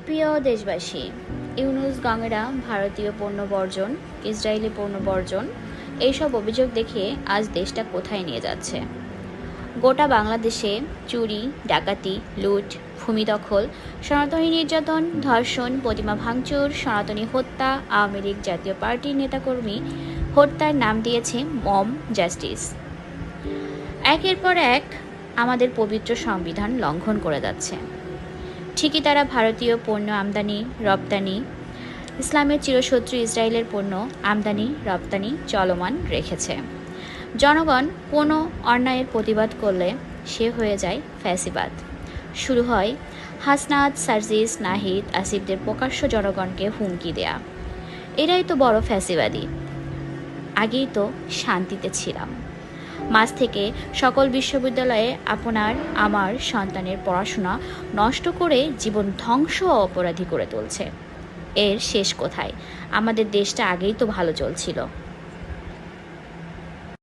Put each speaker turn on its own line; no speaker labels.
প্রিয় দেশবাসী, ইউনূস গঙ্গেরা ভারতীয় পণ্য বর্জন, ইসরায়েলি পণ্য বর্জন, এইসব অভিযোগ দেখে আজ দেশটা কোথায় নিয়ে যাচ্ছে। গোটা বাংলাদেশে চুরি, ডাকাতি, লুট, ভূমি দখল, সনাতনী নির্যাতন, ধর্ষণ, প্রতিমা ভাঙচুর, সনাতনী হত্যা, আওয়ামী লীগ জাতীয় পার্টির নেতাকর্মী হত্যার নাম দিয়েছে মম জাস্টিস। একের পর এক আমাদের পবিত্র সংবিধান লঙ্ঘন করে যাচ্ছে। ঠিকই তারা ভারতীয় পণ্য আমদানি রপ্তানি, ইসলামের চিরশত্রু ইসরায়েলের পণ্য আমদানি রপ্তানি চলমান রেখেছে। জনগণ কোনো অন্যায়ের প্রতিবাদ করলে সে হয়ে যায় ফ্যাসিবাদ। শুরু হয় হাসনাত, সার্জিস, নাহিদ, আসিফদের প্রকাশ্য জনগণকে হুমকি দেয়া। এরাই তো বড় ফ্যাসিবাদী। আগেই তো শান্তিতে ছিলাম। মাঝ থেকে সকল বিশ্ববিদ্যালয়ে আপনার আমার সন্তানের পড়াশোনা নষ্ট করে জীবন ধ্বংস অপরাধী করে তুলছে। এর শেষ কোথায়? আমাদের দেশটা আগেই তো ভালো চলছিল।